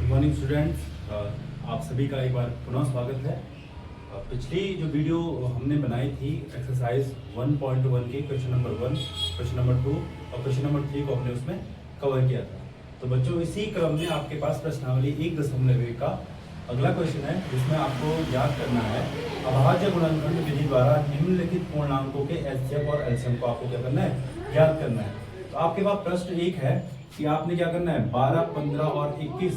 Morning students, आप सभी का एक बार पुनः स्वागत है। पिछली जो वीडियो हमने बनाई थी एक्सरसाइज 1.1 के क्वेश्चन नंबर 1, क्वेश्चन नंबर 2 और क्वेश्चन नंबर 3 को हमने उसमें कवर किया था। तो बच्चों, इसी क्रम में आपके पास प्रश्नावली 1.1 का अगला क्वेश्चन है, जिसमें आपको याद करना है अभाज्य गुणनखंड विधि द्वारा निम्नलिखित पूर्णांकों के एचसीएफ और एलसीएम को आपको क्या करना है, याद करना है। तो आपके पास प्रश्न एक है कि आपने क्या करना है 12, 15 और 21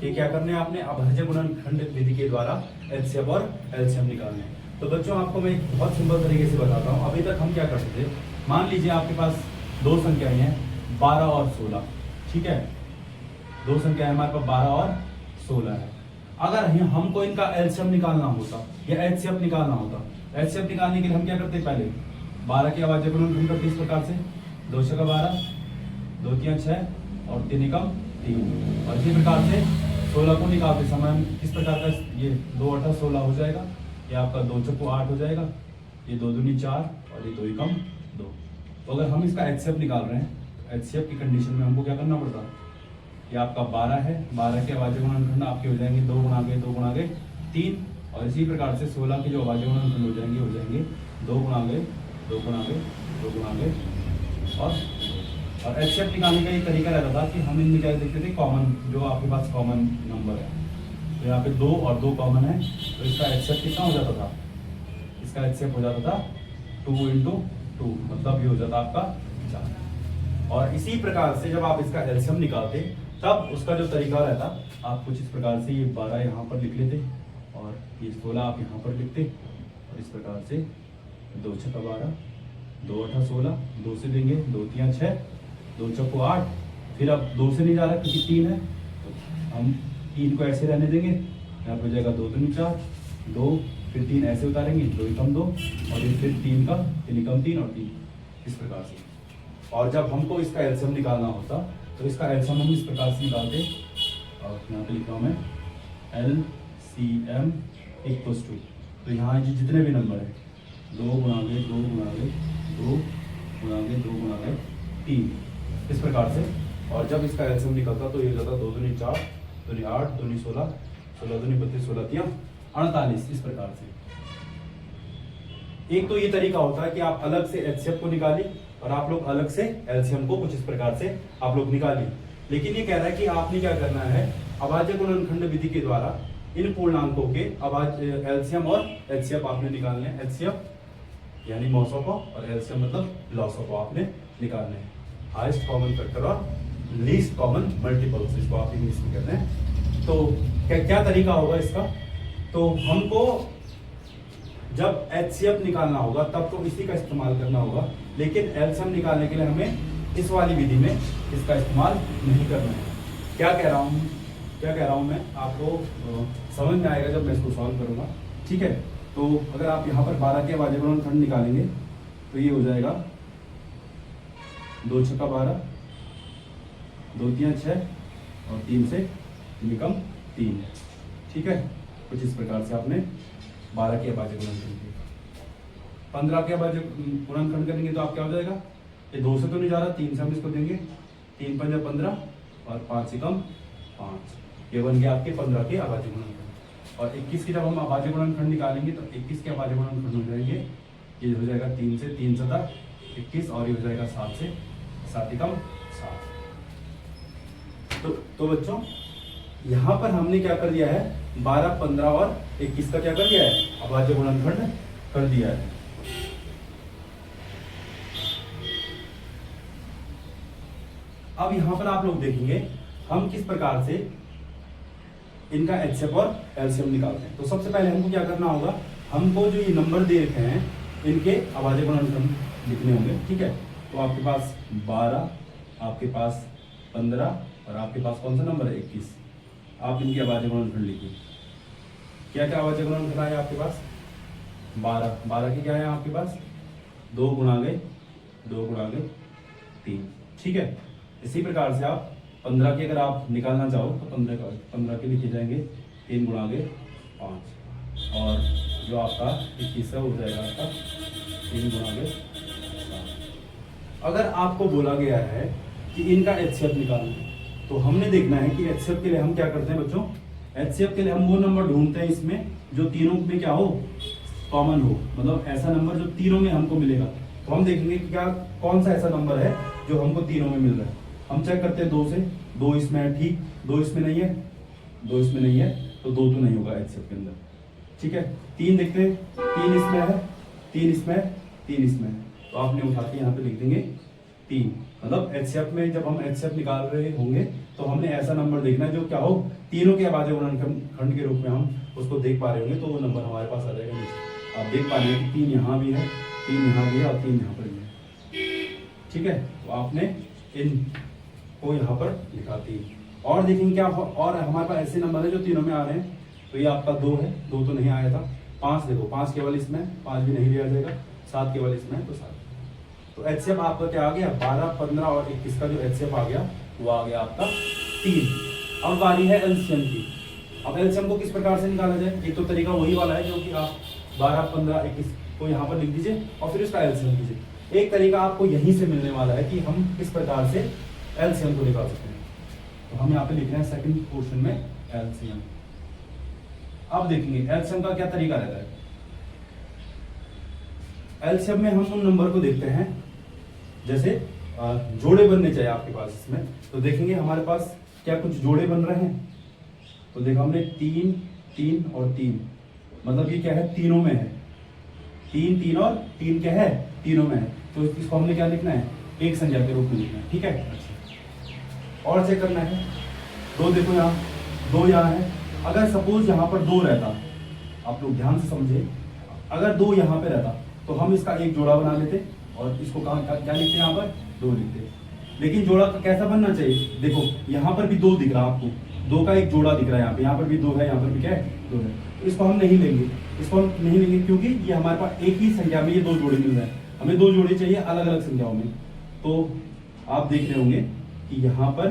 के क्या करने हैं, आपने अभाज्य गुणनखंड विधि के द्वारा एचसीएफ और एलसीएम निकालने हैं। तो बच्चों, आपको मैं एक बहुत सिंपल तरीके से बताता हूँ। अभी तक हम क्या करते थे, मान लीजिए आपके पास दो संख्याएं हैं 12 और 16, ठीक है। दो संख्याएं हमारे पास 12 और 16 है। अगर हमको इनका एलसीएम निकालना होता या एचसीएफ निकालना होता, एचसीएफ निकालने के लिए हम क्या करते पहले 12 के अभाज्य गुणनखंड करते इस प्रकार से 2 × 12, 2 × 3 = 6 और 3 × 3। और इसी प्रकार से 16 को निकालते समय हम किस प्रकार का, ये 2 × 8 = 16 हो जाएगा, ये आपका 2 × 4 = 8 हो जाएगा, ये 2 × 2 = 4 और ये 2 × 2। तो अगर हम इसका एचसीएफ निकाल रहे हैं, एचसीएफ की कंडीशन में हमको क्या करना पड़ता, ये आपका 12 है, 12 के अभाज्य गुणनखंड आपके हो जाएंगे 2 × 3 और इसी प्रकार से 16 के जो अभाज्य गुणनखंड हो जाएंगे 2 × 2 और एचसीएफ निकालने का ये तरीका रहता था कि हम इनमें क्या देखते थे, कॉमन जो आपके पास कॉमन नंबर है। तो यहाँ पे 2 और 2 कॉमन है, तो इसका एचसीएफ कितना हो जाता था, इसका एचसीएफ हो जाता था 2 × 2, मतलब ये हो जाता आपका 4। और इसी प्रकार से जब आप इसका एलसीएम निकालते तब उसका जो तरीका रहता, आप कुछ इस प्रकार से ये 12 यहाँ पर लिख लेते और ये 16 आप यहाँ पर लिखते और इस प्रकार से 2 × 12, 2 × 8 = 16, 2 से देंगे 2 × 3 = 6, 2 × 4 = 8। फिर अब 2 से नहीं जा रहा क्योंकि 3 है, तो हम 3 को ऐसे रहने देंगे, यहाँ पर हो जाएगा 2 × 2 = 4, 2 फिर 3 ऐसे उतारेंगे 2 × 2 और ये फिर 3 × 3 और 3 इस प्रकार से। और जब हमको इसका एलसीएम निकालना होता तो इसका एलसीएम हम इस प्रकार से निकालते, और यहाँ पे लिख रहा हूँ मैं LCM = तो यहाँ जितने भी नंबर है 2 × 2 × 2 × 3 इस प्रकार से। और जब इसका एलसीएम निकलता तो ये हो जाता 2 × 2 = 4, 2 × 8, 2 × 16, 16 × 2 = 32, 16 × 3 = 48 इस प्रकार से। एक तो ये तरीका होता है कि आप अलग से एचसीएफ को निकालिए और आप लोग अलग से एलसीएम को कुछ इस प्रकार से आप लोग निकालिए। लेकिन ये कह रहा है कि आपने क्या करना है, अभाज्य गुणनखंड विधि के द्वारा इन पूर्णांकों के अभाज्य एलसीएम और एचसीएफ आपने निकालने हैं। एचसीएफ यानी मौसों को और एलसीएम मतलब लॉसों को आपने निकालने हैं। हाईएस्ट कॉमन फैक्टर और लीस्ट कॉमन मल्टीपल्स, इसको आप इंग्लिश में कहते हैं। तो क्या तरीका होगा इसका, तो हमको जब एचसीएफ निकालना होगा तब तो इसी का इस्तेमाल करना होगा, लेकिन एलसीएम निकालने के लिए हमें इस वाली विधि में इसका इस्तेमाल नहीं करना है। क्या कह रहा हूँ मैं आपको समझ में आएगा जब मैं इसको सॉल्व करूंगा, ठीक है। तो अगर आप यहाँ पर 12 के अभाज्य गुणनखंड निकालेंगे तो ये हो जाएगा 2 × 12, 2 × 3 = 6 और 3 से 3 है, ठीक है। कुछ इस प्रकार से आपने 12 के अभाज्य गुणनखंड किया। 15 के अभाज्य गुणनखंड करेंगे तो आप क्या हो जाएगा, ये 2 से तो नहीं जा रहा, 3 से हम इसको देंगे, 3 × 5 = 15 और 5 से कम 5, ये बन गया आपके 15 के अभाज्य गुणनखंड। और 21 की जब हम अभाज्य गुणनखंड निकालेंगे तो 21 के अभाज्य गुणनखंड हो जाएंगे, ये हो जाएगा 3 से 3 × 7 = 21 और ये हो जाएगा 7 से 7 × 7। तो बच्चों, यहाँ पर हमने क्या कर दिया है, 12, 15 और 21 का क्या कर दिया है, अभाज्य गुणनखंड कर दिया है। अब यहाँ पर आप लोग देखेंगे हम किस प्रकार से इनका एचसीएफ और एलसीएम निकालते हैं। तो सबसे पहले हमको क्या करना होगा, हमको जो ये नंबर दे रखे हैं इनके अभाज्य गुणनखंड लिखने होंगे, ठीक है। तो आपके पास 12, आपके पास 15 और आपके पास कौन सा नंबर है 21, आप इनके अभाज्य गुणनखंड लिखिए। क्या क्या अभाज्य गुणनखंड है आपके पास, 12 की क्या है आपके पास 2 × 3, ठीक है। इसी प्रकार से आप 15 की अगर आप निकालना चाहो तो 15 के लिखे जाएंगे 3 × 5 और जो आपका 21 है हो जाएगा आपका 3 × 7। अगर आपको बोला गया है कि इनका एचसीएफ निकालना है तो हमने देखना है कि एचसीएफ के लिए हम क्या करते हैं बच्चों, एचसीएफ के लिए हम वो नंबर ढूंढते हैं इसमें जो तीनों में क्या हो, कॉमन हो, मतलब ऐसा नंबर जो तीनों में हमको मिलेगा। तो हम देखेंगे कि क्या कौन सा ऐसा नंबर है जो हमको तीनों में मिल रहा है। हम चेक करते हैं 2 से, 2 इसमें है, ठीक, 2 इसमें नहीं है, 2 इसमें नहीं है, तो 2 तो नहीं होगा एचसीएफ के अंदर, ठीक है। 3 देखते हैं, 3 इसमें है, 3 इसमें है, 3 इसमें है, तो आपने उठा के यहाँ पे लिख देंगे 3। मतलब एचसीएफ में जब हम एचसीएफ निकाल रहे होंगे तो हमने ऐसा नंबर देखना है जो क्या हो, तीनों के अभाज्य गुणनखंड के रूप में हम उसको देख पा रहे होंगे, तो वो नंबर हमारे पास आ जाएगा नीचे। आप देख पा रहे हैं कि 3 यहाँ भी है, 3 यहाँ भी है और 3 यहाँ पर भी है, ठीक है। तो आपने इन को यहाँ पर लिखा 3। और देखेंगे क्या और हमारे पास ऐसे नंबर है जो तीनों में आ रहे हैं। तो ये आपका 2 है, 2 तो नहीं आया था। 5 देखो, 5 केवल इसमें, 5 भी नहीं लिया जाएगा। 7 केवल इसमें है, तो 7। तो एचसीएफ आपका क्या आ गया, 12, 15 और 21 का जो एचसीएफ आ गया वो आ गया आपका 3। अब बारी है एलसीएम की। अब एलसीएम को किस प्रकार से निकाला जाए, एक तो तरीका वही वाला है जो कि आप 12, 15, 21 को यहाँ पर लिख दीजिए और फिर उसका एलसीएम कीजिए। एक तरीका आपको यहीं से मिलने वाला है कि हम किस प्रकार से एलसीएम को निकाल सकते हैं। तो हम यहाँ पे लिख रहे हैं सेकंड पोर्शन में एलसीएम। अब देखेंगे एलसीएम का क्या तरीका रहता है। एलसीएम में हम उन नंबर को देखते हैं, जैसे जोड़े बनने चाहिए आपके पास इसमें, तो देखेंगे हमारे पास क्या कुछ जोड़े बन रहे हैं। तो देखा हमने 3, 3 और 3, मतलब ये क्या है, तीनों में है। 3, 3 और 3 क्या है, तीनों में है। तो इसको हमने क्या लिखना है, एक संख्या के रूप में लिखना है, ठीक है। और चेक करना है, 2 देखो यहाँ, 2 यहाँ है। अगर सपोज यहाँ पर 2 रहता, आप लोग ध्यान से समझे, अगर 2 यहाँ पे रहता तो हम इसका एक जोड़ा बना लेते और इसको क्या लिखते हैं, यहाँ पर 2 लिखते। लेकिन जोड़ा कैसा बनना चाहिए, देखो यहाँ पर भी 2 दिख रहा है आपको, 2 का एक जोड़ा दिख रहा है, यहाँ पर भी 2 है, यहाँ पर भी क्या है, 2 है। तो इसको हम नहीं लेंगे, इसको हम नहीं लेंगे क्योंकि ये हमारे पास एक ही संख्या में ये 2 जोड़े मिल रहे हैं। हमें 2 जोड़े चाहिए अलग अलग संख्याओं में। तो आप देख रहे होंगे कि यहाँ पर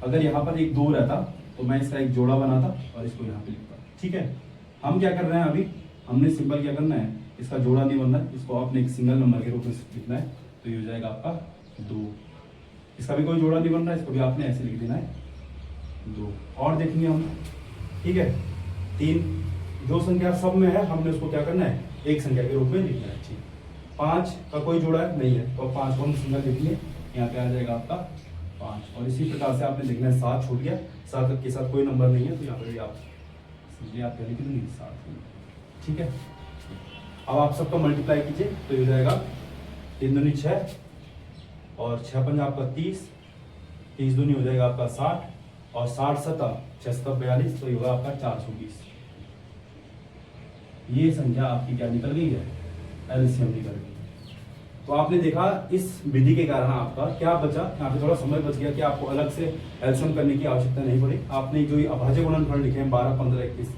अगर यहाँ पर एक 2 रहता तो मैं इसका एक जोड़ा बनाता और इसको यहाँ पे लिखता, ठीक है। हम क्या कर रहे हैं, अभी हमने सिंपल क्या करना है, इसका जोड़ा नहीं बनना है, इसको आपने एक सिंगल नंबर के रूप में लिखना है। तो ये हो जाएगा आपका 2। इसका भी कोई जोड़ा नहीं बन रहा है, इसको भी आपने ऐसे लिख देना है 2। और देखेंगे हम, ठीक है, 3 जो संख्या सब में है हमने उसको क्या करना है, एक संख्या के रूप में लिखना है, ठीक। 5 का कोई जोड़ा नहीं है, तो 5 को हम सिंगल लिखेंगे, यहाँ पे आ जाएगा आपका 5। और इसी प्रकार से आपने देखना है 7 छूट गया, 7 के साथ कोई नंबर नहीं है, तो यहाँ पर भी आप समझिए आप क्या लिख देंगे 7, ठीक है। अब आप सबका मल्टीप्लाई कीजिए, तो ये हो जाएगा 3 दूनी 6 और 6 पंजा आपका 30, 30 दूनी हो जाएगा आपका 60 और 60 सता 6 सता 42, तो ये होगा आपका 420। ये संख्या आपकी क्या निकल गई है, एलसीएम निकल गई। तो आपने देखा इस विधि के कारण आपका क्या बचा, यहाँ पे थोड़ा समय बच गया कि आपको अलग से एलसीएम करने की आवश्यकता नहीं पड़ी। आपने जो ये अभाज्य गुणनखंड लिखे हैं 12, 15, 21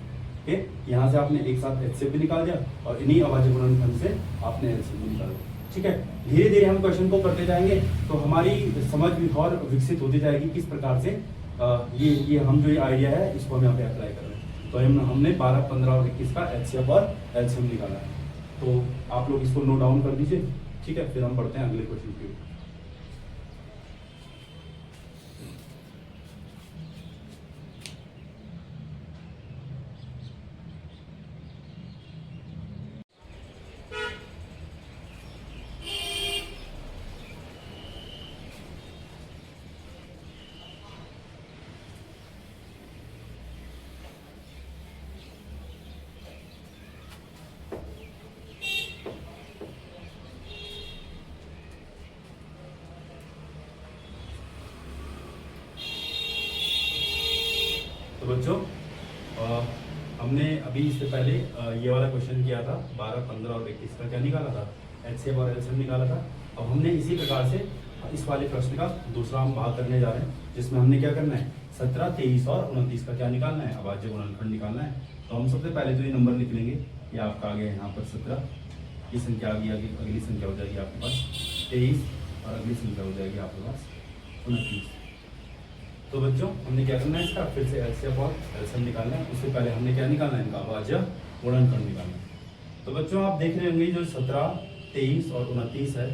के, यहाँ से आपने एक साथ एचसीएफ भी निकाल दिया और इन्हीं अभाज्य गुणनखंड से आपने एलसीएम भी निकाल दिया, ठीक है। धीरे धीरे हम क्वेश्चन को करते जाएंगे तो हमारी समझ भी और विकसित होती जाएगी किस प्रकार से ये हम जो ये आइडिया है इसको हम यहाँ पे अप्लाई कर रहे हैं। तो हमने 12, 15 और 21 का एचसीएफ और एलसीएम निकाला है। तो आप लोग इसको नोट डाउन कर दीजिए, ठीक है। फिर हम पढ़ते हैं अगले क्वेश्चन की। तो बच्चों हमने अभी इससे पहले ये वाला क्वेश्चन किया था 12, 15 और 21 का क्या निकाला था, एचसीएफ और एलसीएम निकाला था। अब हमने इसी प्रकार से इस वाले प्रश्न का दूसरा हम भाग करने जा रहे हैं, जिसमें हमने क्या करना है, 17, 23 और 29 का क्या निकालना है, अभाज्य गुणनखंड निकालना है। तो हम सबसे पहले तो ये नंबर लिख लेंगे, ये आपका आ गया यहाँ पर 17, ये संख्या आ गई, अगली संख्या हो जाएगी आपके पास 23 और अगली संख्या हो जाएगी आपके पास 29। तो बच्चों हमने क्या करना है, इसका फिर से एलसीएम और एलसीएम निकालना है। उससे पहले हमने क्या निकालना है, इनका अभाज्य गुणनखंड निकालना है। तो बच्चों आप देख रहे होंगे जो 17, 23 और 29 है,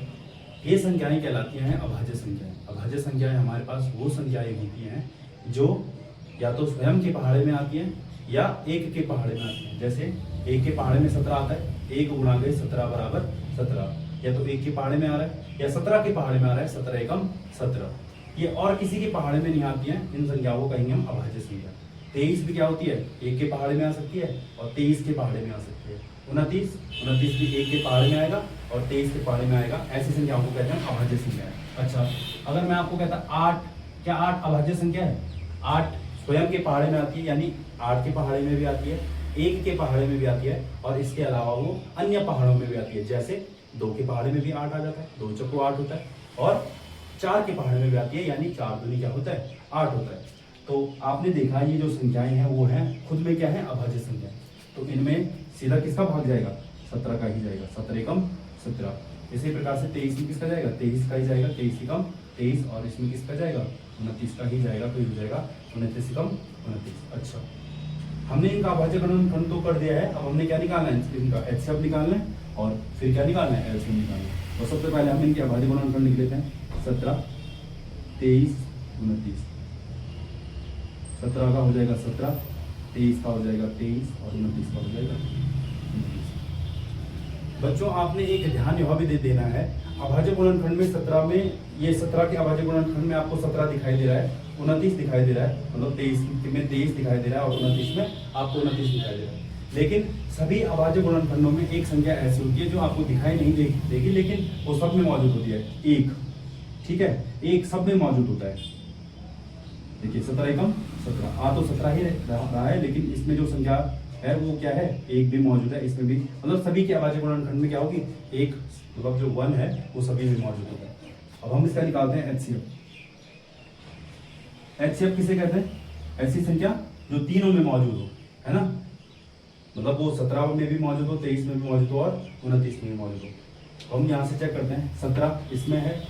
ये संख्याएं कहलाती हैं अभाज्य संख्याएं। अभाज्य संख्याएं हमारे पास वो संख्याएं होती हैं जो या तो स्वयं के पहाड़े में आती हैं या एक के पहाड़े में आती हैं। जैसे एक के पहाड़े में 17 आता है, 1 गुणा गए 17 बराबर 17, या तो एक के पहाड़े में आ रहा है या 17 के पहाड़े में आ रहा है, 17 एकम 17। ये और किसी के पहाड़े में नहीं आती हैं, इन संख्याओं को कहेंगे हम अभाज्य संख्या। 23 भी क्या होती है, एक के पहाड़े में आ सकती है और 23 के पहाड़े में आ सकती है। 29 भी एक के पहाड़े में आएगा और 23 के पहाड़े में आएगा। ऐसी संख्याओं को कहते हैं अभाज्य संख्या। अच्छा, अगर मैं आपको कहता 8, क्या 8 अभाज्य संख्या है? 8 स्वयं के पहाड़े में आती है, यानी 8 के पहाड़े में भी आती है, 1 के पहाड़े में भी आती है और इसके अलावा वो अन्य पहाड़ों में भी आती है। जैसे 2 के पहाड़े में भी 8 आ जाता है, 2 चौको 8 होता है, और 4 के पहाड़े में भी आती है, यानी 4 दूनी क्या होता है, 8 होता है। तो आपने देखा ये जो संख्याएं हैं वो हैं खुद में क्या है, अभाज्य संख्या। तो इनमें सीधा किसका भाग जाएगा, 17 का ही जाएगा, 17 एकम 17। इसी प्रकार से 23 में किसका जाएगा, 23 का ही जाएगा, 23 एकम 23, और इसमें किसका जाएगा, 29 का ही जाएगा, तो ये हो जाएगा 29 एकम 29। अच्छा, हमने इनका अभाज्य गुणनखंड तो कर दिया है, अब हमने क्या निकालना है, इनका एचसीएफ निकालना है और फिर क्या निकालना है, एलसीएम निकालना है। तो सबसे पहले हम इनके अभाज्य गुणनखंड लिख लेते हैं। 17, 23, 29। 17 का हो जाएगा 17, 23 का हो जाएगा 23 और 29 का हो जाएगा 29। बच्चों, आपने एक ध्यान यह भी दे देना है, अभाज्य गुणनखंड में 17 में, ये 17 के अभाज्य गुणनखंड में आपको 17 दिखाई दे रहा है, 29 दिखाई दे रहा है, मतलब 23 में 23 दिखाई दे रहा है और 29 में आपको 29 दिखाई दे रहा है। लेकिन सभी अभाज्य गुणनखंडों में एक संख्या ऐसी होती है जो आपको दिखाई नहीं देगी, लेकिन वो सब में मौजूद होती है, एक। ठीक है, एक सब में मौजूद होता है। देखिए 17 एकम 17 आ तो 17 ही रहा है, लेकिन इसमें जो संख्या है वो क्या है, एक भी मौजूद है, इसमें भी, मतलब सभी के अभाज्य गुणनखंड में क्या होगी, एक, मतलब जो 1 है वो सभी में मौजूद होता है। अब हम इसका निकालते हैं एचसीएफ। एचसीएफ किसे कहते हैं, ऐसी संख्या जो तीनों में मौजूद हो, है ना, मतलब वो 17 में भी मौजूद हो, 23 में भी मौजूद हो और 29 में भी मौजूद हो। तो हम यहाँ से चेक करते हैं, 17 इसमें है,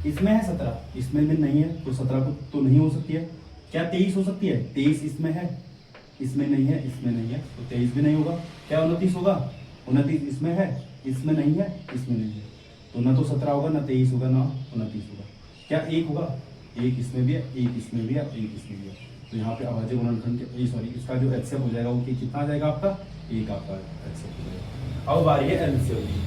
इसमें है 17, इसमें भी नहीं है, तो 17 को तो नहीं हो सकती है। क्या 23 हो सकती है, 23 इसमें है, इसमें नहीं है, इसमें नहीं है, तो 23 भी नहीं होगा। क्या 29 होगा, 29 इसमें है, इसमें नहीं है, इसमें नहीं है, तो ना तो 17 होगा, ना 23 होगा, ना 29 होगा। क्या 1 होगा, 1 इसमें भी है, 1 इसमें भी है, 1 इसमें भी है। तो यहाँ पे अभाज्य गुणनखंड के, सॉरी, इसका जो एचसीएफ हो जाएगा वो कितना आ जाएगा आपका, 1 आपका एचसीएफ हो जाएगा। अब बारी है एलसीएम की।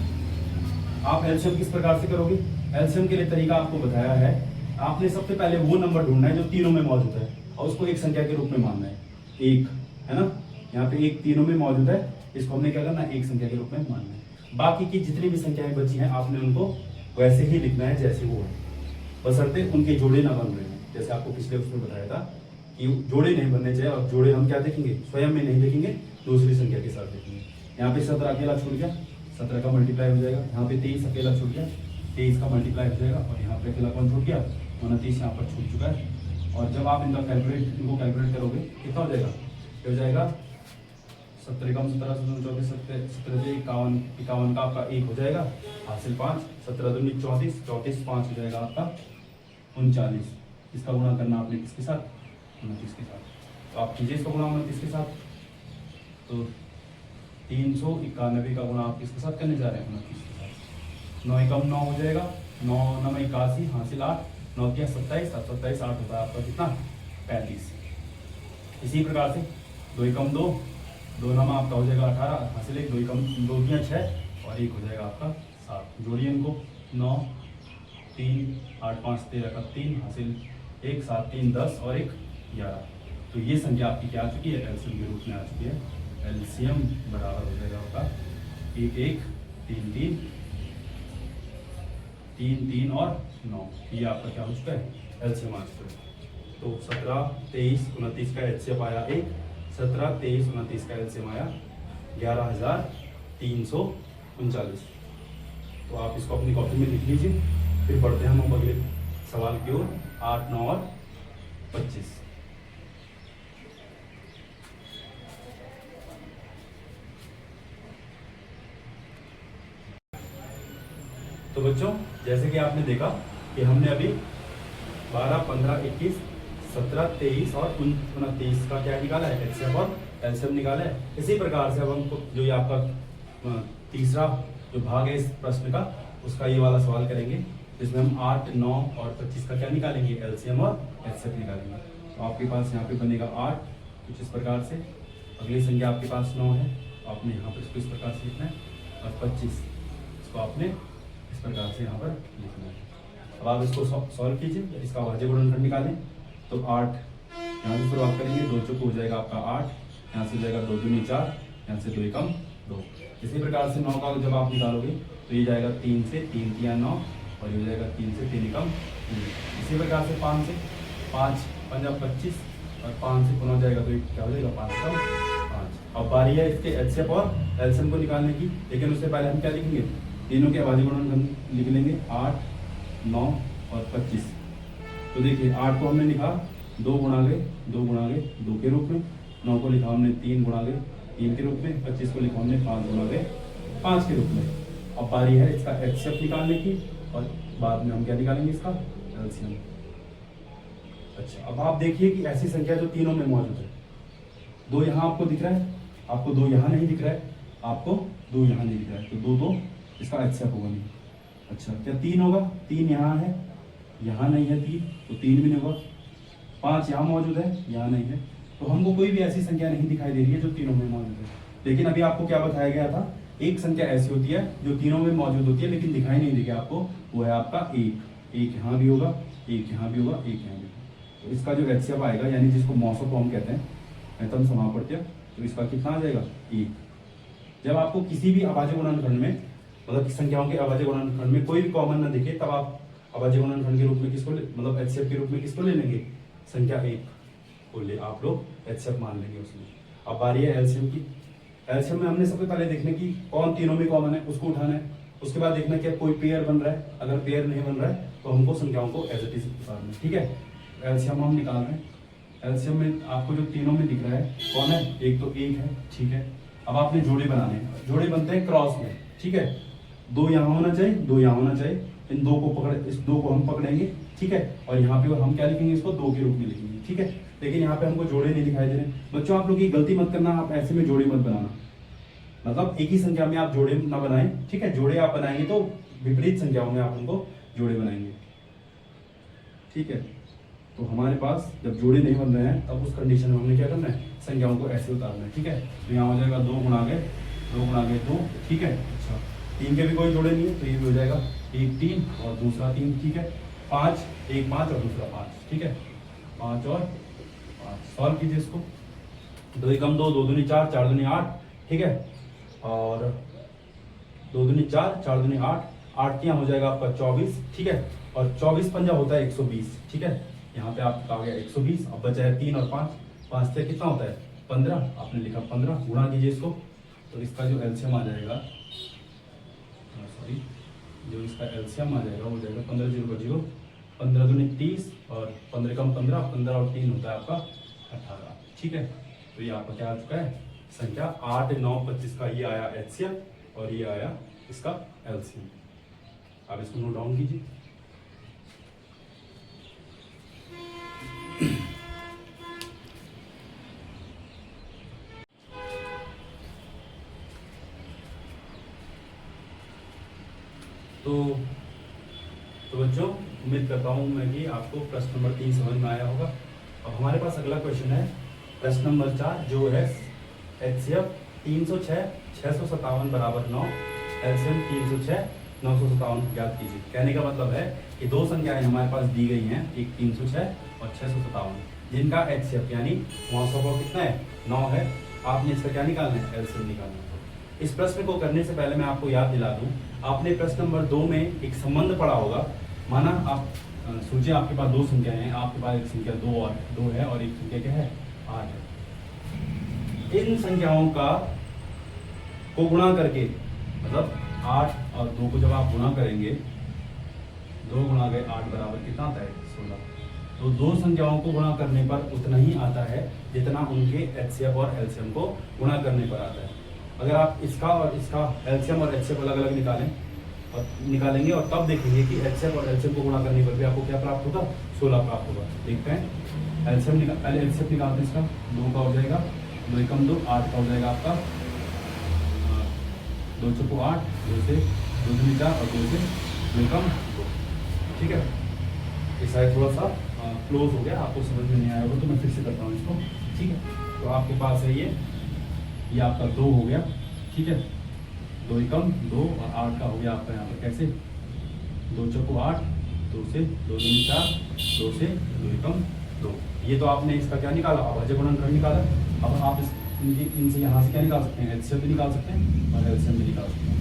आप एलसीएम किस प्रकार से करोगे, एलसीएम के लिए तरीका आपको बताया है। आपने सबसे पहले वो नंबर ढूंढना है जो तीनों में मौजूद है और उसको एक संख्या के रूप में मानना है, 1, है ना, यहाँ पे 1 तीनों में मौजूद है, इसको हमने क्या करना है, एक संख्या के रूप में मानना है। बाकी की जितनी भी संख्याएं बची हैं आपने उनको वैसे ही लिखना है जैसे वो है, बशर्ते उनके जोड़े ना बन रहे हैं। जैसे आपको पिछले उसमें बताया था कि जोड़े नहीं बनने चाहिए, और जोड़े हम क्या देखेंगे, स्वयं में नहीं देखेंगे, दूसरी संख्या के साथ देखेंगे। यहाँ पे 17 अकेला छूट गया, 17 का मल्टीप्लाई हो जाएगा। यहाँ पे 23 अकेला छूट गया, 23 का मल्टीप्लाई हो जाएगा, और यहाँ पे अकेला कौन छूट गया, 29 यहाँ पर छूट चुका है। और जब आप इनको कैलकुलेट करोगे कितना हो जाएगा, हो जाएगा 17 कम 17 24 17 से 51 का आपका 1 हो जाएगा, हासिल 5, 17 दूनी 34, 34 5 हो जाएगा आपका 39। इसका गुणा करना आपने किसके साथ, 29 के साथ। तो आप कीजिए इसका गुणा 29 के साथ, तो 391 का गुणा आप किसके साथ करने जा रहे हैं, 29 के साथ। 9 एकम 9 हो जाएगा, 9 9 81, हासिल 8, 9 क्या 27, 27 8 होता है आपका कितना, 35। इसी प्रकार से 2 एकम 2, 2 नामा आपका हो जाएगा 18, हासिल 1, 2 एकम 2 दिया 6 और 1 हो जाएगा आपका 7। जोड़िए इनको, 9 3 8 5 13 का 3, हासिल 1 7 3 10 और 1 11। तो ये संख्या आपकी क्या आ चुकी है, एलसीएम के रूप में आ चुकी है। एलसीएम बराबर हो जाएगा आपका 1 1 3 3 3 3 और 9। ये आपका क्या हो चुका है, एलसीएम आ चुका है। तो 17 23 29 का एलसीएम आया 1, 17 23 29 का एलसीएम आया 11,339। तो आप इसको अपनी कॉपी में लिख लीजिए। फिर बढ़ते हैं हम अगले सवाल की ओर, 8 9 और 25। तो बच्चों, जैसे कि आपने देखा कि हमने अभी 12 15 21 17 23 और 29 का क्या निकाला है, एचसीएफ और एलसीएम निकाला है। इसी प्रकार से अब हमको जो ये आपका तीसरा जो भाग है इस प्रश्न का, उसका ये वाला सवाल करेंगे। जिसमें हम 8, 9 और 25 का क्या निकालेंगे, एलसीएम और एचसीएफ निकालेंगे। तो आपके पास यहाँ पे बनेगा 8 कुछ इस प्रकार से, अगली संख्या आपके पास 9 है, आपने यहाँ पर इसको इस प्रकार से लिखना है, और 25 इसको आपने इस प्रकार से यहाँ पर लिखना है। अब आप इसको सॉल्व कीजिए, इसका अभाज्य गुणनखंड निकालें। तो 8 यहाँ से शुरुआत करेंगे, 2 चौको हो जाएगा आपका 8, यहाँ से हो जाएगा 2 दूनी 4, यहाँ से 2 एकम 2। इसी प्रकार से 9 का जब आप निकालोगे तो ये जाएगा 3 से 3 तिया 9, और ये हो जाएगा 3 से 3 एकम 3। इसी प्रकार से 5 से 5 पंजा 25, और 5 से पुनः जाएगा तो ये क्या हो जाएगा 5 एकम 5। अब बारी है इसके एचसीएफ और एलसीएम को निकालने की, लेकिन उससे पहले हम क्या लिखेंगे, तीनों के अभाज्य गुणनखंड लिख लेंगे, 8, 9 और 25। तो देखिए 8 को हमने लिखा 2 गुणा गए 2 के रूप में, 9 को लिखा हमने 3 गुणा गए 3 के रूप में, 25 को लिखा हमने 5 गुणा गए 5 के रूप में। अब बारी है इसका एचसीएफ निकालने की, और बाद में हम क्या निकालेंगे, इसका एलसीएम। अच्छा, अब आप देखिए कि ऐसी संख्या जो तीनों में मौजूद है, 2 यहाँ आपको दिख रहा है, आपको 2 यहाँ नहीं दिख रहा है, आपको 2 यहाँ नहीं दिख रहा है, तो 2 इसका एचसीएफ होगा नहीं। अच्छा, क्या 3 होगा, 3 यहाँ है, यहाँ नहीं है 3, तो 3 भी नहीं होगा। 5 यहाँ मौजूद है, यहाँ नहीं है, तो हमको कोई भी ऐसी संख्या नहीं दिखाई दे रही है जो तीनों में मौजूद है। लेकिन अभी आपको क्या बताया गया था, एक संख्या ऐसी होती है जो तीनों में मौजूद होती है लेकिन दिखाई नहीं देगी आपको, वो है आपका 1 यहाँ भी होगा, 1 यहाँ भी होगा, 1 यहाँ भी होगा। तो इसका जो एचसीएफ आएगा, यानी जिसको मौसम फॉर्म कहते हैं, एटम समापत्य, तो इसका कितना आ जाएगा 1। जब आपको किसी भी अभाज्य गुणनखंड में, मतलब संख्याओं के अभाज्य गुणनखंड में कोई भी कॉमन ना दिखे, तब आप अभाज्य गुणनखंड के रूप में किसको, मतलब एचसीएफ के रूप में किसको ले लेंगे, संख्या 1 को ले आप लोग एचसीएफ मान लेंगे उसमें। अब बारी है एलसीएम की। एलसीएम में हमने सबसे पहले देखना कि कौन तीनों में कॉमन है, उसको उठाना है। उसके बाद देखना कि कोई पेयर बन रहा है, अगर पेयर नहीं बन रहा है तो हमको संख्याओं को एज इट इज उतारना है। ठीक है, एलसीएम हम निकाल रहे हैं। एलसीएम में आपको जो तीनों में दिख रहा है कौन है, एक तो 1 है। ठीक है, अब आपने जोड़े बनाने हैं, जोड़े बनते हैं क्रॉस में। ठीक है, 2 यहाँ होना चाहिए, 2 यहाँ होना चाहिए, इन 2 को पकड़, इस 2 को हम पकड़ेंगे। ठीक है, और यहाँ पे हम क्या लिखेंगे, इसको 2 के रूप में लिखेंगे। ठीक है, लेकिन यहाँ पे हमको जोड़े नहीं दिखाई दे रहे। बच्चों आप लोग ये गलती मत करना, आप ऐसे में जोड़े मत बनाना, मतलब एक ही संख्या में आप जोड़े ना बनाएं। ठीक है, जोड़े आप बनाएंगे तो विपरीत संख्याओं में आप उनको जोड़े बनाएंगे। ठीक है, तो हमारे पास जब जोड़े नहीं बन रहे हैं तब उस कंडीशन में हमने क्या करना है, संख्याओं को ऐसे उतारना है। ठीक है, तो यहाँ हो जाएगा 2 गुणा गए 2। ठीक है, अच्छा 3 के भी कोई जोड़े नहीं है, तो ये भी हो जाएगा 1 3 और दूसरा 3। ठीक है, 5 1 5 और दूसरा 5। ठीक है, 5 और 5 सॉल्व कीजिए इसको। 2 एकम 2 2 दूनी 4 4 दूनी 8। ठीक है, और 2 दूनी 4 4 दूनी 8 8 यहाँ हो जाएगा आपका 24। ठीक है, और 24 पंजा होता है 120। ठीक है, यहाँ पे आपका आ गया 120। अब बचा है 3 और 5, 5 से कितना होता है 15, आपने लिखा 15। गुणा कीजिए इसको, तो इसका जो एलसीएम आ जाएगा, सॉरी, जो इसका एलसीएम आ जाएगा वो जाएगा 15 0 0, 15 दूनी 30 और 15 कम 15, 15 और 3 होता है आपका 18। ठीक है, तो ये आपका क्या आ चुका है, संख्या 8 9 25 का ये आया एचसीएम और ये आया इसका एलसीएम। आप इसको नोट डाउन कीजिए। तो बच्चों उम्मीद करता हूँ मैं कि आपको प्रश्न नंबर 3 समझ में आया होगा। अब हमारे पास अगला क्वेश्चन है प्रश्न नंबर 4, जो है एचसीएफ 306 657 बराबर 9, एलसीएम 306 957 ज्ञात कीजिए। कहने का मतलब है कि दो संख्याएं हमारे पास दी गई हैं, एक 306 और 657, जिनका एचसीएफ यानी मौसम कितना है 9 है। आपने इसका क्या निकालना है, एलसीएम निकालना है। इस प्रश्न को करने से पहले मैं आपको याद दिला दूं, आपने प्रश्न नंबर 2 में एक संबंध पढ़ा होगा। माना आप सोचिए आपके पास 2 संख्याएं हैं, आपके पास एक संख्या 2 है और एक संख्या क्या है 8 है। इन संख्याओं का को गुणा करके, मतलब 8 और 2 को जब आप गुणा करेंगे, 2 गुणा गए 8 बराबर कितना आता है 16। तो 2 संख्याओं को गुणा करने पर उतना ही आता है जितना उनके एचसीएफ और एलसीएम को गुणा करने पर आता है। अगर आप इसका और इसका एलसीएम और एचसीएफ अलग अलग निकालेंगे और तब देखेंगे कि एचसीएफ और एलसीएम को गुणा करने पर भी आपको क्या प्राप्त होगा, 16 प्राप्त होगा। देखते हैं एलसीएम पहले एलसीएफ निकालते हैं। इसका 2 का हो जाएगा 2 एकम 2, 8 का हो जाएगा आपका 2 चौको 8, 2 से 2 दूनी 4 और 2 से 2 एकम 2। ठीक है, ये शायद थोड़ा सा क्लोज हो गया, आपको समझ में नहीं आया होगा तो मैं फिर से करता हूँ इसको। ठीक है, तो आपके पास है ये आपका 2 हो गया। ठीक है, 2 एकम 2 और 8 का हो गया आपका यहाँ पर कैसे 2 चौको 8, 2 से 2 दूनी 4, 2 से 2 एकम 2। ये तो आपने इसका क्या निकाला, अभाज्य गुणनखंड निकाला। अब आप इनसे यहाँ से क्या निकाल सकते हैं, एचसीएफ भी निकाल सकते हैं और एलसीएम भी निकाल सकते हैं।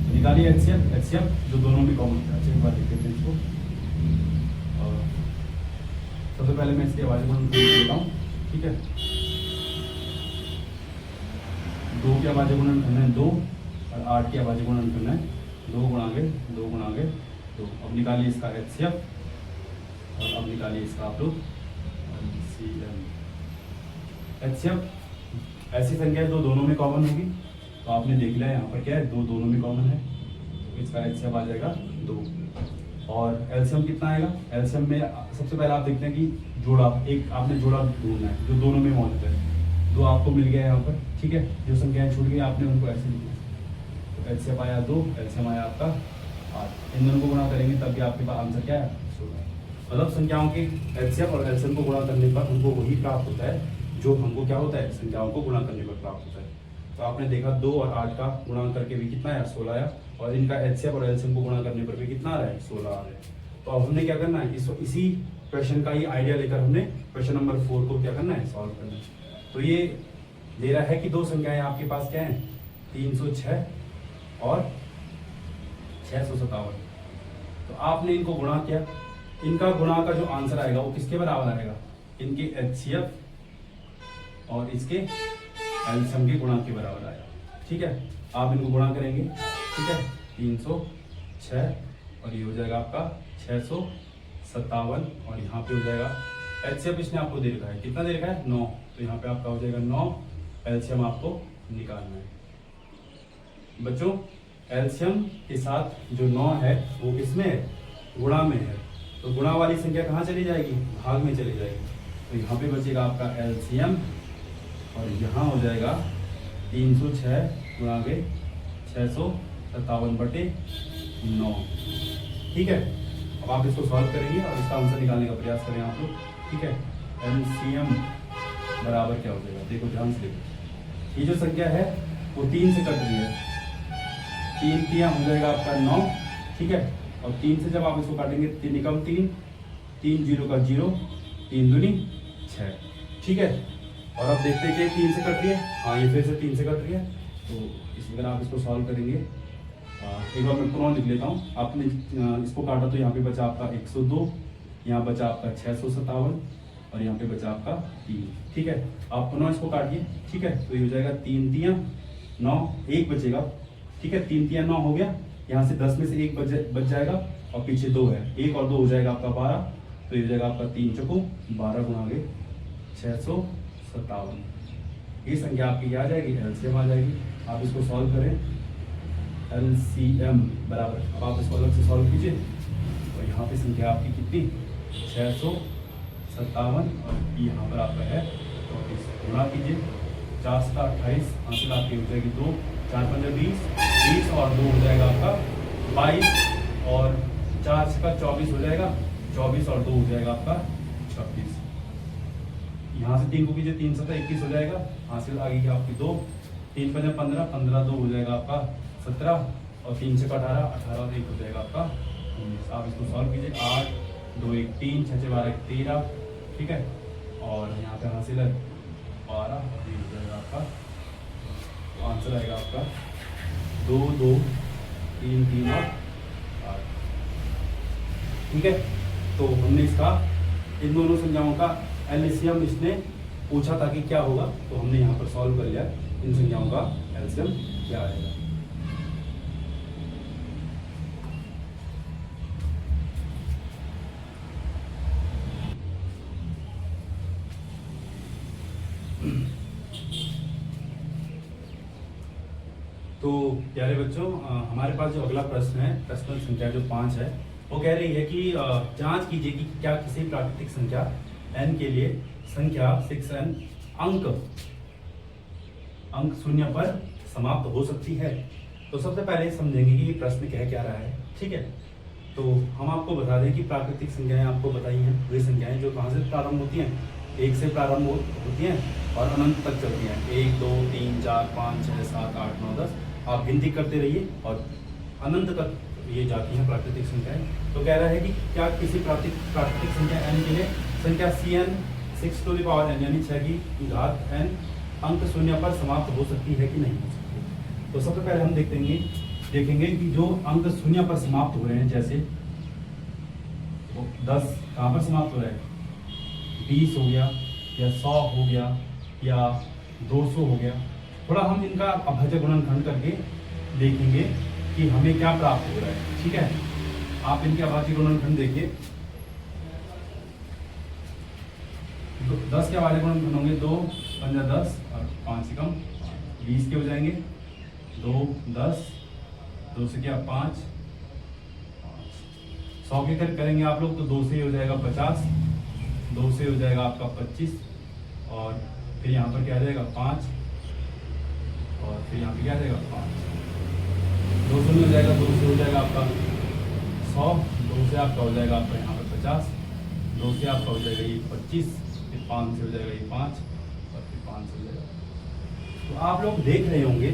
तो निकालिए एचसीएफ जो दोनों में कॉमन है। अच्छा एक बार देख लेते हैं इसको। सबसे पहले मैं इसके अभाज्य गुणनखंड लेता हूँ। ठीक है, 2 के अभाज्य गुणनखंड है 2 और 8 के अभाज्य गुणनखंड है 2 गुणागे 2 गुणागे 2। अब निकालिए इसका एचसीएफ और अब निकालिए इसका आप लोग एचसीएफ। ऐसी संख्या जो दोनों में कॉमन होगी, तो आपने देख लिया यहाँ पर क्या है 2 दोनों में कॉमन है, तो इसका एचसीएफ आ जाएगा 2। और एलसीएम कितना आएगा, एलसीएम में सबसे पहले आप देखते हैं कि जोड़ा, एक आपने जोड़ा ढूंढना है जो दोनों में मौजूद है। 2 आपको मिल गया यहाँ पर। ठीक है, जो संख्याएं छूट गई आपने उनको ऐसे लिखना है। तो एलसीएम आया 2, एलसीएम आया आपका 8। इन दोनों को गुणा करेंगे तब भी आपके पास आंसर क्या है 16। मतलब संख्याओं के एलसीएम और एलसीएम को गुणा करने पर हमको वही प्राप्त होता है जो हमको क्या होता है संख्याओं को गुणा करने पर प्राप्त होता है। तो आपने देखा 2 और 8 का गुणा करके भी कितना आया 16 आया, और इनका एचसीएफ और एलसीएम को गुणा करने पर भी कितना आ रहा है 16 आ रहा है। तो अब हमने क्या करना है, इसी क्वेश्चन का ही आइडिया लेकर हमने क्वेश्चन नंबर 4 को क्या करना है सॉल्व करना है। तो ये दे रहा है कि 2 संख्याएं आपके पास क्या है 306 और 657। तो आपने इनको गुणा किया, इनका गुणा का जो आंसर आएगा वो किसके बराबर आएगा, इनके एचसीएफ और इसके एलसीएम के गुणा के बराबर आएगा। ठीक है, आप इनको गुणा करेंगे। ठीक है, 306 और ये हो जाएगा आपका 657 और यहाँ पे हो जाएगा एचसीएफ इसने आपको दे रखा है, कितना दे रखा है 9, तो यहाँ पे आपका हो जाएगा 9। एलसीएम आपको निकालना है बच्चों। एलसीएम के साथ जो 9 है वो किसमें है, गुणा में है। तो गुणा वाली संख्या कहाँ चली जाएगी, भाग में चली जाएगी। तो यहाँ पे बचेगा आपका एलसीएम और यहाँ हो जाएगा 306 गुणा के 657/9। ठीक है, अब आप इसको सॉल्व करेंगे और इसका आंसर निकालने का प्रयास करें आप लोग। ठीक है, एलसीएम बराबर क्या हो जाएगा, देखो ध्यान से देखो। ये जो संख्या है वो 3 से कट रही है, 3 3 हो जाएगा आपका 9। ठीक है, और 3 से जब आप इसको काटेंगे 3 निकम 3, 3 0 का 0, 3 दूनी 6। ठीक है, और अब देखते हैं कि 3 से कट रही है, हाँ ये फिर से 3 से कट रही है। तो इस अगर आप इसको सॉल्व करेंगे, एक बार मैं पुनः लिख लेता हूँ। आपने इसको काटा तो यहाँ पे बचा आपका 102, यहाँ बचा आपका 657 और यहाँ पे बचा आपका 3। ठीक है, आप पुनः इसको काटिए। ठीक है, तो ये हो जाएगा 3 3 9, 1 बचेगा। ठीक है, 3 3 9 हो गया, यहाँ से 10 में से 1 बच जाएगा और पीछे 2 है, 1 और 2 हो जाएगा आपका 12। तो ये हो जाएगा आपका 3 चौको 12 गुणा के 657। ये संख्या आपकी क्या आ जाएगी, एलसीएम आ जाएगी। आप इसको सॉल्व करें, एलसीएम बराबर, अब आप इसको अलग से सॉल्व कीजिए। तो यहाँ पे संख्या आपकी कितनी 657 और यहाँ पर आपका है 34। गुणा कीजिए, 4 से 28, हासिल आपकी हो जाएगी 2, 4 5 20, 20 और 2 हो जाएगा आपका 22 और 4 का 24 हो जाएगा, 24 और 2 हो जाएगा आपका 26। यहाँ से 3 को कीजिए, 3 7 21 हो जाएगा, हासिल आ गई आपकी 2, 3 5 15, 15 2 हो जाएगा आपका 17 और 3 6 18, 18 और 1 हो जाएगा आपका 19। आप इसको सॉल्व कीजिए, 8 2 1 3, 6 6 12 1 13। ठीक है, और यहाँ पे हासिल है 12, ये हो जाएगा आपका, तो आंसर आएगा आपका 2 2 3 3 और 8। ठीक है, तो हमने इसका इन दोनों संख्याओं का एलसीएम इसने पूछा था कि क्या होगा, तो हमने यहाँ पर सॉल्व कर लिया। इन संख्याओं का एलसीएम क्या आएगा। तो प्यारे बच्चों, हमारे पास जो अगला प्रश्न है, प्रश्न संख्या जो 5 है, वो कह रही है कि जांच कीजिए कि क्या किसी प्राकृतिक संख्या n के लिए संख्या 6n अंक 0 पर समाप्त हो सकती है। तो सबसे पहले समझेंगे कि ये प्रश्न कह क्या रहा है। ठीक है, तो हम आपको बता दें कि प्राकृतिक संख्याएं आपको बताई हैं वे संख्याएं जो कहाँ से प्रारंभ होती हैं, 1 से प्रारंभ होती हैं और अनंत तक चलती हैं। 1 2 3 4 5 6 7 8 9 10 आप गिनती करते रहिए और अनंत तक ये जाती हैं प्राकृतिक संख्याएं। तो कह रहा है कि क्या किसी प्राकृतिक संख्या n के लिए संख्या Cn 6n यानी 6 की घात n अंक शून्य पर समाप्त हो सकती है कि नहीं हो सकती। तो सबसे पहले हम देखेंगे कि जो अंक शून्य पर समाप्त हो रहे हैं, जैसे 10 कहाँ पर समाप्त हो रहा है, 20 हो गया या 100 हो गया या 200 हो गया। थोड़ा हम इनका अभाज्य गुणनखंड करके देखेंगे कि हमें क्या प्राप्त हो रहा है। ठीक है, आप इनके अभाज्य गुणनखंड देखिए। 10 के अभाज्य गुणनखंड होंगे 2 5 10 और 5 से कम 20 के हो जाएंगे। 2 10 2 से क्या 5 100 के करेंगे आप लोग तो 2 से हो जाएगा 50, 2 से हो जाएगा आपका 25 और फिर यहाँ पर क्या आ जाएगा 5 और फिर यहाँ पे क्या आ जाएगा 5। 200 में हो जाएगा, 2 से हो जाएगा आपका 100, 2 से आपका हो जाएगा आपका यहाँ पर 50, 2 से आपका हो जाएगा ये 25, फिर 5 से हो जाएगा ये 5 और फिर 5 से हो जाएगा। तो आप लोग देख रहे होंगे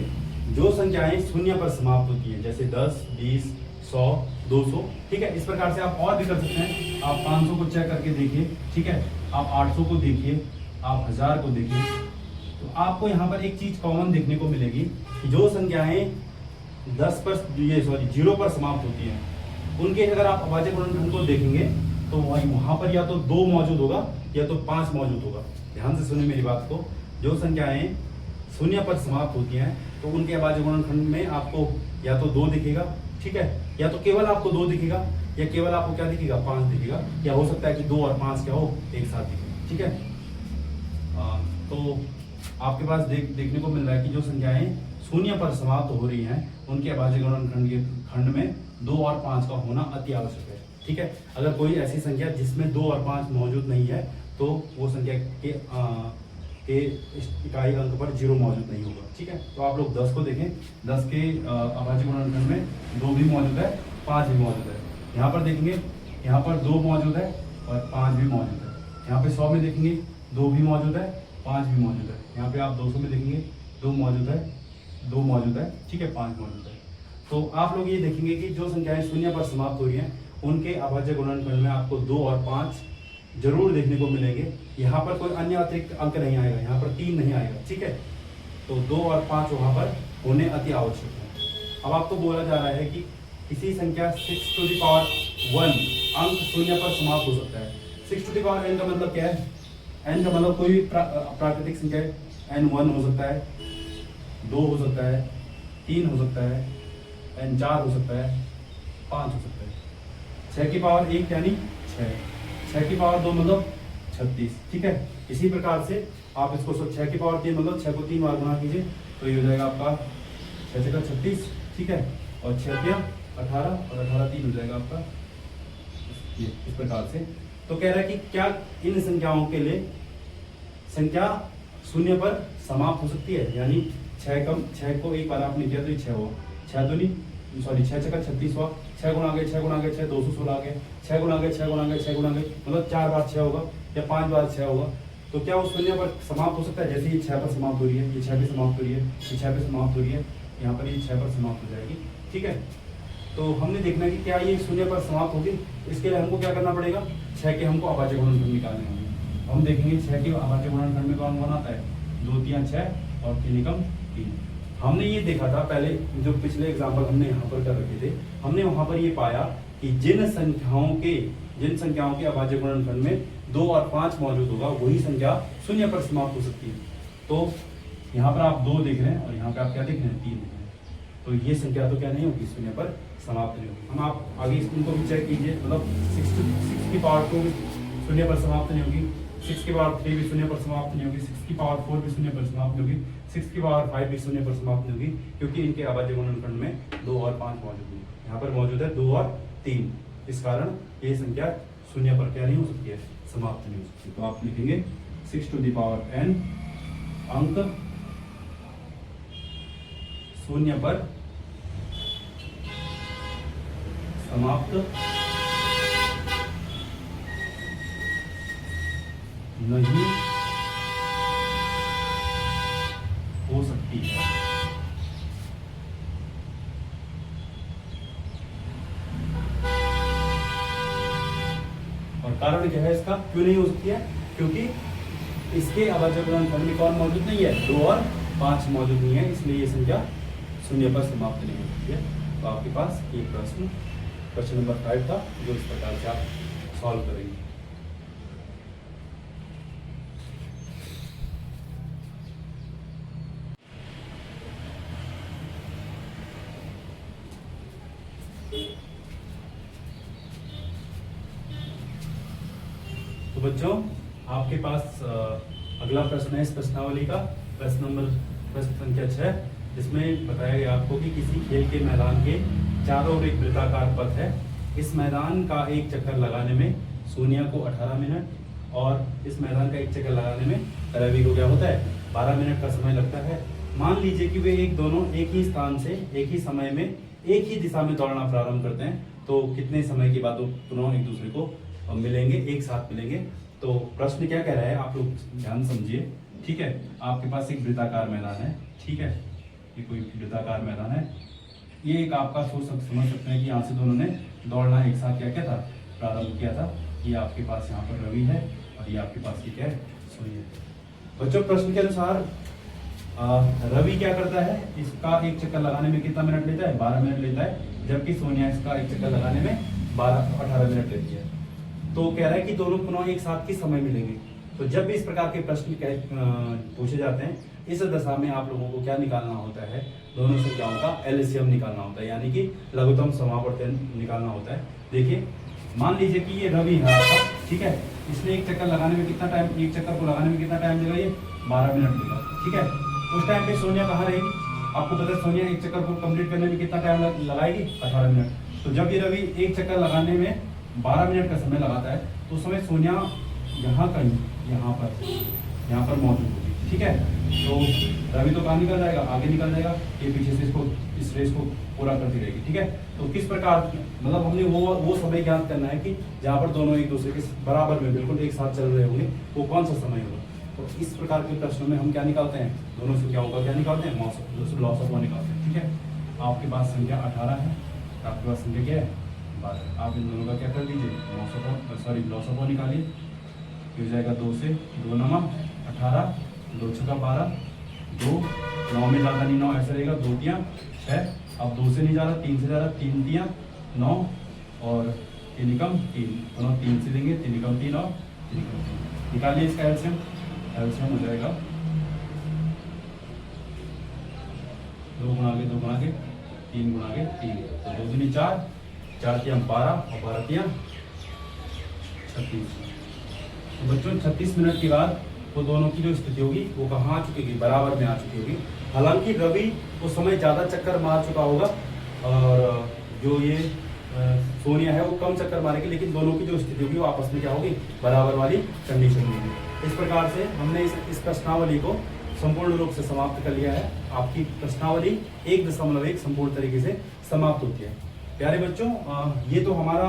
जो संख्याएं शून्य पर समाप्त होती हैं, जैसे 10 20 100 200, ठीक है। इस प्रकार से आप और भी कर सकते हैं। आप 500 को चेक करके देखिए, ठीक है, आप 800 को देखिए, आप 1000 को देखिए। तो आपको यहाँ पर एक चीज कॉमन देखने को मिलेगी कि जो संख्याएं 0 पर समाप्त होती हैं, उनके अगर आप अभाज्य गुणनखंड को देखेंगे तो वहां पर या तो 2 मौजूद होगा या तो 5 मौजूद होगा। ध्यान से सुनिए मेरी बात को। जो संख्याएं शून्य पर समाप्त होती हैं तो उनके अभाज्य गुणनखंड में आपको या तो 2 दिखेगा, ठीक है, या तो केवल आपको 2 दिखेगा या केवल आपको क्या दिखेगा 5 दिखेगा, या हो सकता है कि 2 और 5 क्या हो एक साथ दिखे। ठीक है, तो आपके पास देखने को मिल रहा है कि जो संख्याएं शून्य पर समाप्त हो रही हैं उनके अभाज्य गुणनखंड के खंड में 2 और 5 का होना अति आवश्यक है। ठीक है, अगर कोई ऐसी संख्या जिसमें 2 और 5 मौजूद नहीं है तो वो संख्या के इकाई अंक पर 0 मौजूद नहीं होगा। ठीक है, तो आप लोग 10 को देखें, 10 के अभाज्य गुणनखंड में 2 भी मौजूद है, 5 भी मौजूद है। यहाँ पर देखेंगे, यहाँ पर 2 मौजूद है और 5 भी मौजूद है। यहाँ पे 100 में देखेंगे 2 भी मौजूद है, 5 भी मौजूद है। यहाँ पे आप 200 में देखेंगे 2 मौजूद है, 2 मौजूद है, ठीक है, 5 मौजूद है। तो आप लोग ये देखेंगे कि जो संख्याएं शून्य पर समाप्त हो रही हैं उनके अभाज्य गुणनखंड में आपको 2 और 5 जरूर देखने को मिलेंगे। यहाँ पर कोई अन्य अतिरिक्त अंक नहीं आएगा, यहाँ पर 3 नहीं आएगा। ठीक है, तो 2 और 5 वहाँ पर होने अति आवश्यक है। अब आपको बोला जा रहा है कि किसी संख्या 6⁻1 अंक शून्य पर समाप्त हो सकता है। 6⁻n का मतलब क्या है? n का मतलब कोई प्राकृतिक संख्या है। n 1 हो सकता है, 2 हो सकता है, 3 हो सकता है, n 4 हो सकता है, 5 हो सकता है। 6 की पावर 1 यानी 6, 6 की पावर 2 मतलब 36। ठीक है, इसी प्रकार से आप इसको 6 की पावर 3 मतलब 6 को 3 बार गुणा कीजिए तो ये हो जाएगा आपका 6 से 36। ठीक है, और 6 18 और 18 3 हो जाएगा आपका इस प्रकार से। तो कह रहा है कि क्या इन संख्याओं के लिए संख्या शून्य पर समाप्त हो सकती है, यानी 6 को एक बार आपने किया तो ये 6 हुआ, 6 तो नहीं, सॉरी 6 6 36 हुआ, 6 गुणा गए 6 गुणा गए 6 216 आ गए, 6 गुणा गए 6 गुणा गए 6 गुणा गए मतलब 4 बार 6 होगा या 5 बार 6 होगा। तो क्या वो शून्य पर समाप्त हो सकता है? जैसे ये 6 पर समाप्त हो रही है, ये 6 पे समाप्त हो रही है, ये 6 पे समाप्त हो रही है, यहाँ पर ये 6 पर समाप्त हो जाएगी। ठीक है, तो हमने देखना है कि क्या ये शून्य पर समाप्त होगी। इसके लिए हमको क्या करना पड़ेगा? 6 के हमको अभाज्य गुणनखंड निकालने होंगे। हम देखेंगे 6 के अभाज्य गुणनखंड में कौन कौन आता है? 2 3 6 और 3 एकम 3। हमने ये देखा था पहले, जो पिछले एग्जाम्पल हमने यहाँ पर कर रखे थे, हमने वहां पर ये पाया कि जिन संख्याओं के अभाज्य गुणनखंड में 2 और 5 मौजूद होगा वही संख्या शून्य पर समाप्त हो सकती है। तो यहाँ पर आप 2 देख रहे हैं और यहाँ पे आप क्या देख रहे हैं? 3 देख रहे हैं। तो ये संख्या तो क्या नहीं होगी, शून्य पर समाप्त नहीं होगी। हम आप आगे इनको भी चेक कीजिए, मतलब 6 की पावर 2 शून्य पर समाप्त नहीं होगी, 6 की पावर 3 भी शून्य पर समाप्त नहीं होगी, 6 की पावर 4 भी शून्य पर समाप्त नहीं होगी, 6 की पावर 5 भी शून्य पर समाप्त नहीं होगी, क्योंकि इनके अभाज्य गुणनखंड में 2 और 5 मौजूद है। यहाँ पर मौजूद है 2 और 3, इस कारण ये संख्या शून्य पर क्या नहीं हो सकती है? समाप्त नहीं हो सकती। तो आप लिखेंगे 6⁻n अंक शून्य पर समाप्त नहीं हो सकती है। और कारण क्या है इसका, क्यों नहीं हो सकती है? क्योंकि इसके अभाज्य पूर्णांक में कौन मौजूद नहीं है, 2 और 5 मौजूद नहीं है, इसलिए ये संख्या शून्य पर समाप्त नहीं हो सकती है। तो आपके पास ये क्वेश्चन नंबर 5 था, जो इस प्रकार से आप सॉल्व करेंगे। तो बच्चों आपके पास अगला प्रश्न है इस प्रश्नावली का, प्रश्न संख्या 6, जिसमें बताया गया आपको कि किसी खेल के मैदान के चारों ओर एक वृत्ताकार पथ है। इस मैदान का एक चक्कर लगाने में सोनिया को 18 मिनट और इस मैदान का एक चक्कर लगाने में रवि को क्या होता है, 12 मिनट का समय लगता है। मान लीजिए कि वे दोनों एक ही स्थान से एक ही समय में एक ही दिशा में दौड़ना प्रारंभ करते हैं, तो कितने समय के बाद वो पुनः एक दूसरे को मिलेंगे, एक साथ मिलेंगे। तो प्रश्न क्या कह रहा है, आप लोग ध्यान समझिए, ठीक है। आपके पास एक वृत्ताकार मैदान है, ठीक है, ये कोई वृत्ताकार मैदान है। ये एक आपका समझ सकते हैं कि यहाँ से दोनों ने दौड़ना एक साथ क्या था, प्रारंभ किया था। ये आपके पास यहाँ पर रवि है और ये आपके पास ये क्या है, सोनिया है। बच्चों प्रश्न के अनुसार रवि क्या करता है, इसका एक चक्कर लगाने में कितना मिनट लेता है, 12 मिनट लेता है, जबकि सोनिया इसका एक चक्कर लगाने में 18 मिनट लेती है। तो कह रहा है कि दोनों पुनः एक साथ किस समय मिलेंगे। तो जब भी इस प्रकार के प्रश्न पूछे जाते हैं, इस दशा में आप लोगों को क्या निकालना होता है, दोनों संख्याओं का एलसीएम निकालना होता है, यानी कि लघुत्तम समावर्तन निकालना होता है। देखिए मान लीजिए कि ये रवि है आपका, ठीक है, इसने एक चक्कर लगाने में कितना टाइम, एक चक्कर को लगाने में कितना टाइम लेगा, ये 12 मिनट लेगा, ठीक है। उस टाइम पे सोनिया कहाँ रहेगी, आपको पता है सोनिया एक चक्कर को कंप्लीट करने में कितना टाइम लगाएगी, 18 मिनट। तो जब ये रवि एक चक्कर लगाने में 12 मिनट का समय लगाता है, तो उस समय सोनिया यहाँ कहीं यहाँ पर मौजूद होगी, ठीक है। तो रवि तो कहाँ निकल जाएगा, आगे निकल जाएगा, ये पीछे से इस रेस को पूरा करती रहेगी, ठीक है। तो किस प्रकार, मतलब हमने वो समय ज्ञात करना है कि जहाँ पर दोनों एक दूसरे के बराबर में बिल्कुल एक साथ चल रहे होंगे, वो कौन सा समय होगा। तो इस प्रकार के प्रश्नों में हम क्या निकालते हैं, दोनों संख्याओं का क्या निकालते हैं, लॉस ऑफ वन निकालते हैं, ठीक है। आपके पास संख्या 18 है, आपके पास संख्या क्या है, 12। आप इन दोनों का क्या कर लीजिए, लॉस ऑफ वन निकालिए। हो जाएगा 2 से 2 9 18, 2 6 12, 2 9 में ज़्यादा नहीं, 9 ऐसा रहेगा, 2 3 6, अब 2 से नहीं जा रहा, 3 से जा रहा, 3 3 9 और 3 कम 3, दोनों 3 से देंगे, 3 कम 3 और 3 कम 3। निकालिए इसका एलसीएम हो जाएगा 2 गुणा के 2 गुणा के 3 गुणा के 3, तो 2 दूनी 4, 4 3 12 और 12 3 36। तो बच्चों 36 मिनट के बाद वो दोनों की जो स्थिति होगी वो कहाँ आ चुकी होगी, बराबर में आ चुकी होगी। हालांकि रवि उस समय ज़्यादा चक्कर मार चुका होगा और जो ये सोनिया है वो कम चक्कर मारेगी, लेकिन दोनों की जो स्थिति होगी वो आपस में क्या होगी, बराबर वाली कंडीशन में होगी। इस प्रकार से हमने इस प्रश्नावली को संपूर्ण रूप से समाप्त कर लिया है। आपकी प्रश्नावली 1.1 संपूर्ण तरीके से समाप्त होती है। प्यारे बच्चों, ये तो हमारा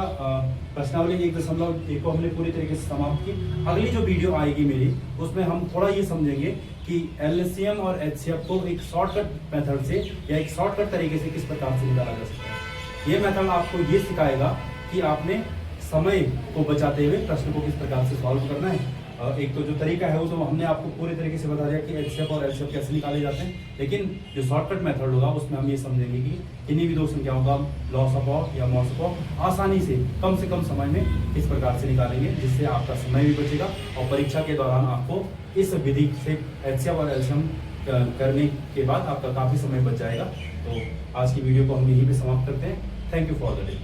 प्रश्नावली 1.1 को हमने पूरी तरीके से समाप्त की। अगली जो वीडियो आएगी मेरी, उसमें हम थोड़ा ये समझेंगे कि एलसीएम और एचसीएफ को एक शॉर्टकट मेथड से या एक शॉर्टकट तरीके से किस प्रकार से निकाला जा सकता है। ये मेथड आपको ये सिखाएगा कि आपने समय को बचाते हुए प्रश्न को किस प्रकार से सॉल्व करना है। एक तो जो तरीका है वो तो हमने आपको पूरे तरीके से बता दिया कि एचसीएफ और एलसीएफ कैसे निकाले जाते हैं, लेकिन जो शॉर्टकट मेथड होगा उसमें हम ये समझेंगे कि किन्हीं भी दो संख्याओं का लॉस ऑफ ऑफ या मॉस ऑफ आसानी से कम समय में किस प्रकार से निकालेंगे, जिससे आपका समय भी बचेगा और परीक्षा के दौरान आपको इस विधि से एचसीएफ और एलसीएम करने के बाद आपका काफ़ी समय बच जाएगा। तो आज की वीडियो को हम यहीं पे समाप्त करते हैं। Thank you for the day.